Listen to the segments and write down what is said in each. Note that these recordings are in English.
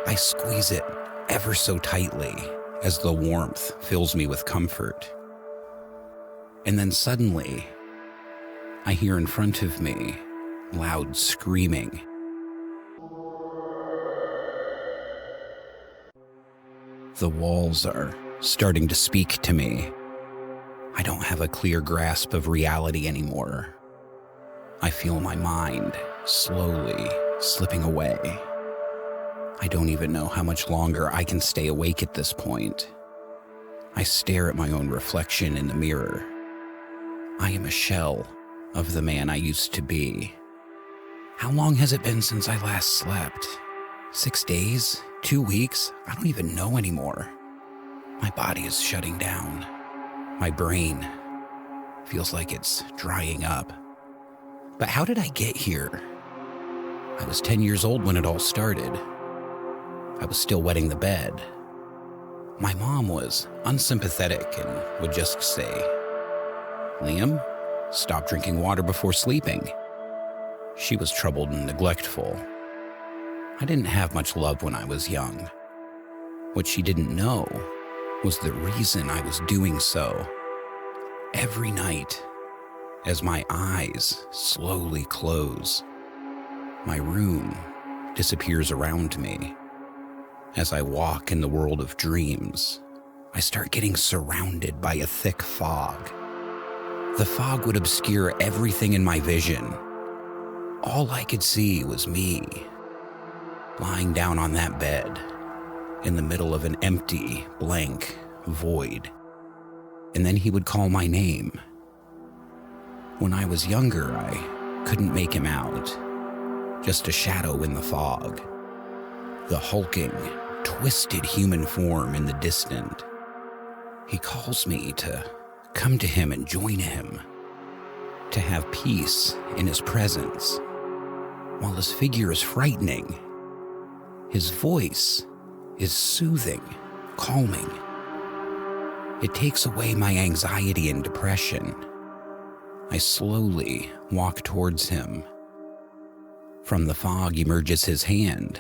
I squeeze it ever so tightly as the warmth fills me with comfort. And then suddenly, I hear in front of me loud screaming. The walls are starting to speak to me. I don't have a clear grasp of reality anymore. I feel my mind slowly slipping away. I don't even know how much longer I can stay awake at this point. I stare at my own reflection in the mirror. I am a shell of the man I used to be. How long has it been since I last slept? 6 days? 2 weeks? I don't even know anymore. My body is shutting down. My brain feels like it's drying up. But how did I get here? I was 10 years old when it all started. I was still wetting the bed. My mom was unsympathetic and would just say, "Liam, stop drinking water before sleeping." She was troubled and neglectful. I didn't have much love when I was young. What she didn't know was the reason I was doing so. Every night, as my eyes slowly close, my room disappears around me. As I walk in the world of dreams, I start getting surrounded by a thick fog. The fog would obscure everything in my vision. All I could see was me, lying down on that bed, in the middle of an empty, blank void. And then he would call my name. When I was younger, I couldn't make him out. Just a shadow in the fog. The hulking, twisted human form in the distant. He calls me to come to him and join him. To have peace in his presence. While his figure is frightening, his voice is soothing, calming. It takes away my anxiety and depression. I slowly walk towards him. From the fog emerges his hand,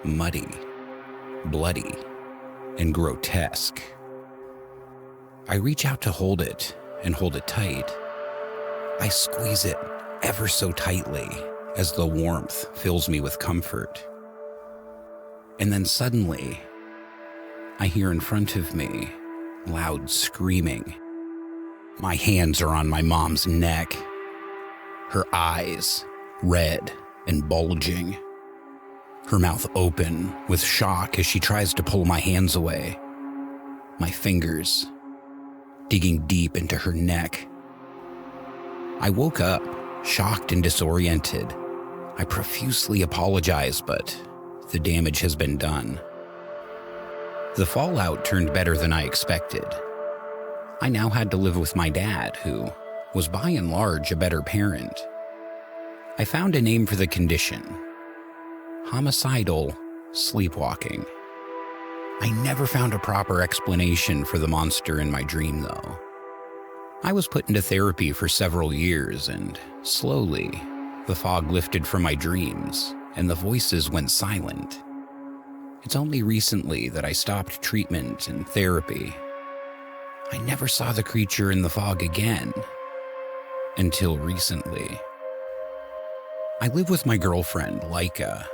muddy, bloody, and grotesque. I reach out to hold it and hold it tight. I squeeze it ever so tightly as the warmth fills me with comfort. And then suddenly, I hear in front of me loud screaming. My hands are on my mom's neck, her eyes red and bulging, her mouth open with shock as she tries to pull my hands away, my fingers digging deep into her neck. I woke up, shocked and disoriented. I profusely apologize, but the damage has been done. The fallout turned better than I expected. I now had to live with my dad, who was by and large a better parent. I found a name for the condition: homicidal sleepwalking. I never found a proper explanation for the monster in my dream, though. I was put into therapy for several years, and slowly, the fog lifted from my dreams, and the voices went silent. It's only recently that I stopped treatment and therapy. I never saw the creature in the fog again, until recently. I live with my girlfriend, Laika,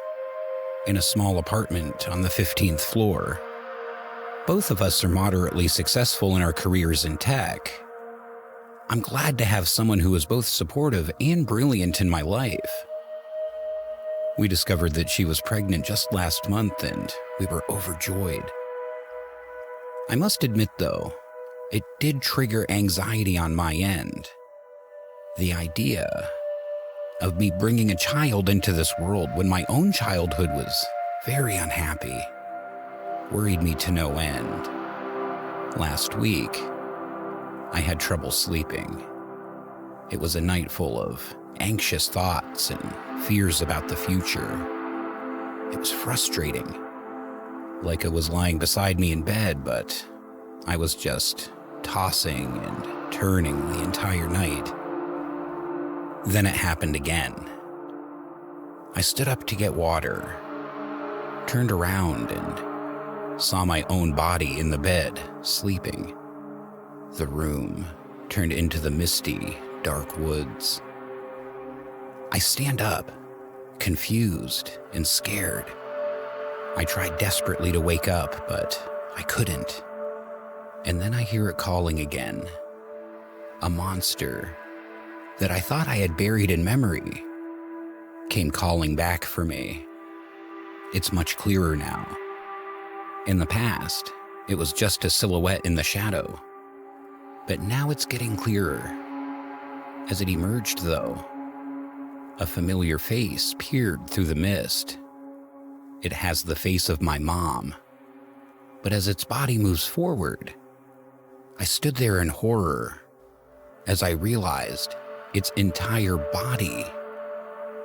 in a small apartment on the 15th floor. Both of us are moderately successful in our careers in tech. I'm glad to have someone who is both supportive and brilliant in my life. We discovered that she was pregnant just last month, and we were overjoyed. I must admit, though, it did trigger anxiety on my end. The idea of me bringing a child into this world when my own childhood was very unhappy worried me to no end. Last week, I had trouble sleeping. It was a night full of anxious thoughts and fears about the future. It was frustrating. Laika was lying beside me in bed, but I was just tossing and turning the entire night. Then it happened again. I stood up to get water, turned around and saw my own body in the bed, sleeping. The room turned into the misty, dark woods. I stand up, confused and scared. I tried desperately to wake up, but I couldn't. And then I hear it calling again. A monster that I thought I had buried in memory came calling back for me. It's much clearer now. In the past, it was just a silhouette in the shadow. But now it's getting clearer. As it emerged, though, a familiar face peered through the mist. It has the face of my mom. But as its body moves forward, I stood there in horror as I realized its entire body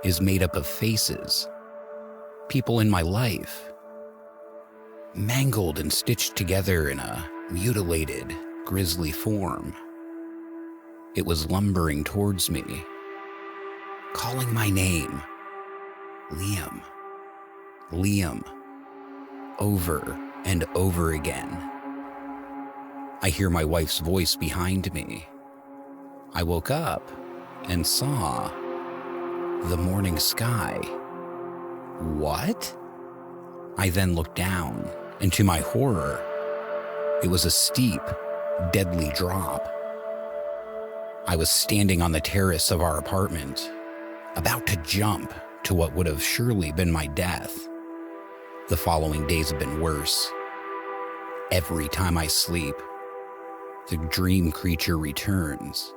is made up of faces. People in my life, mangled and stitched together in a mutilated, grisly form. It was lumbering towards me, calling my name, Liam, Liam, over and over again. I hear my wife's voice behind me. I woke up and saw the morning sky. What? I then looked down, and to my horror, it was a steep, deadly drop. I was standing on the terrace of our apartment, about to jump to what would have surely been my death. The following days have been worse. Every time I sleep, the dream creature returns.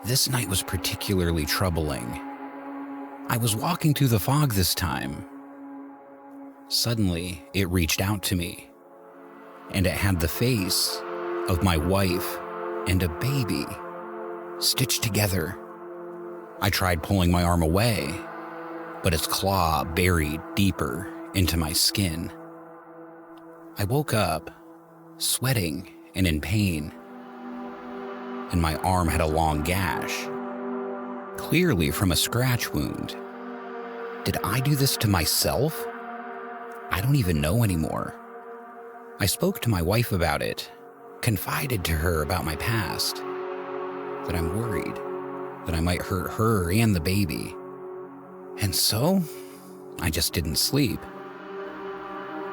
This night was particularly troubling. I was walking through the fog this time. Suddenly, it reached out to me, and it had the face of my wife and a baby stitched together. I tried pulling my arm away, but its claw buried deeper into my skin. I woke up, sweating and in pain, and my arm had a long gash, clearly from a scratch wound. Did I do this to myself? I don't even know anymore. I spoke to my wife about it, confided to her about my past, that I'm worried that I might hurt her and the baby. And so, I just didn't sleep.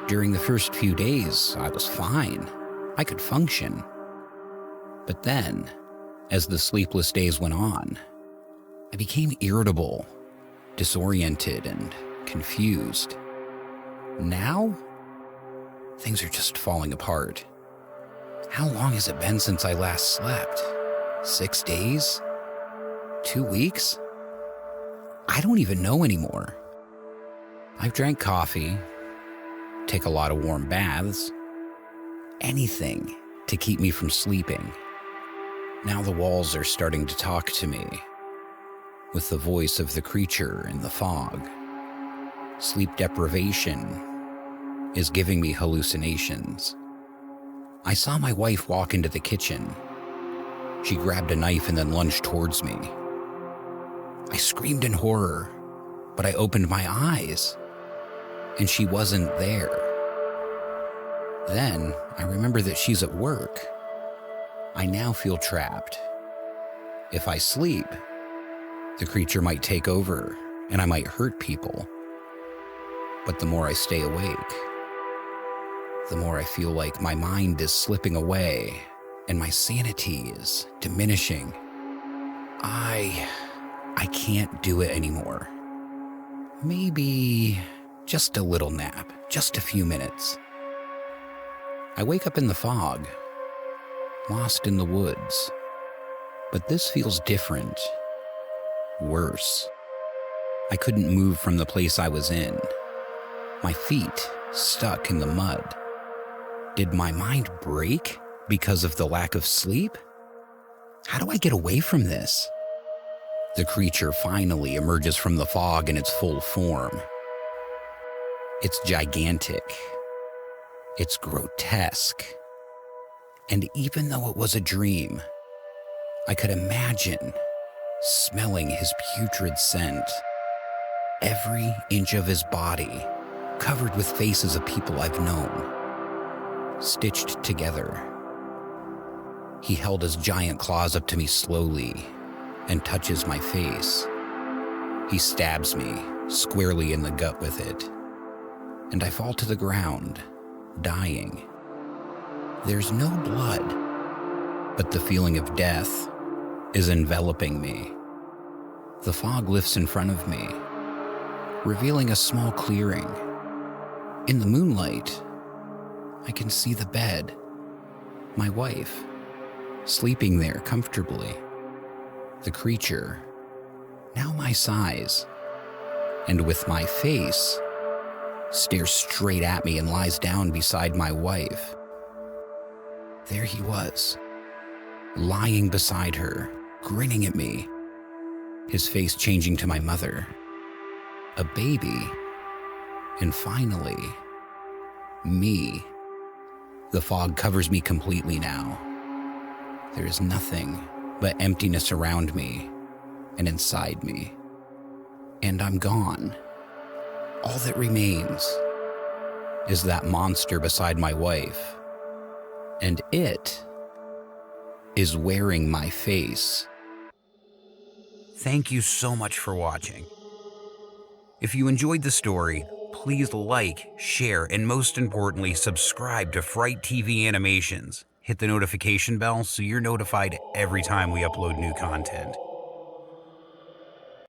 During the first few days, I was fine. I could function. But then, as the sleepless days went on, I became irritable, disoriented, and confused. Now, things are just falling apart. How long has it been since I last slept? 6 days? 2 weeks? I don't even know anymore. I've drank coffee, take a lot of warm baths, anything to keep me from sleeping. Now the walls are starting to talk to me, with the voice of the creature in the fog. Sleep deprivation is giving me hallucinations. I saw my wife walk into the kitchen. She grabbed a knife and then lunged towards me. I screamed in horror, but I opened my eyes, and she wasn't there. Then I remember that she's at work. I now feel trapped. If I sleep, the creature might take over, and I might hurt people. But the more I stay awake, the more I feel like my mind is slipping away and my sanity is diminishing. I can't do it anymore. Maybe just a little nap, just a few minutes. I wake up in the fog, lost in the woods. But this feels different, worse. I couldn't move from the place I was in. My feet stuck in the mud. Did my mind break because of the lack of sleep? How do I get away from this? The creature finally emerges from the fog in its full form. It's gigantic. It's grotesque. And even though it was a dream, I could imagine smelling his putrid scent. Every inch of his body covered with faces of people I've known, stitched together. He held his giant claws up to me slowly and touches my face. He stabs me squarely in the gut with it, and I fall to the ground, dying. There's no blood, but the feeling of death is enveloping me. The fog lifts in front of me, revealing a small clearing. In the moonlight, I can see the bed, my wife, sleeping there comfortably. The creature, now my size, and with my face, stares straight at me and lies down beside my wife. There he was, lying beside her, grinning at me, his face changing to my mother, a baby, and finally, me. The fog covers me completely now. There is nothing but emptiness around me and inside me. And I'm gone. All that remains is that monster beside my wife. And it is wearing my face. Thank you so much for watching. If you enjoyed the story, please like, share, and most importantly, subscribe to Fright TV Animations. Hit the notification bell so you're notified every time we upload new content.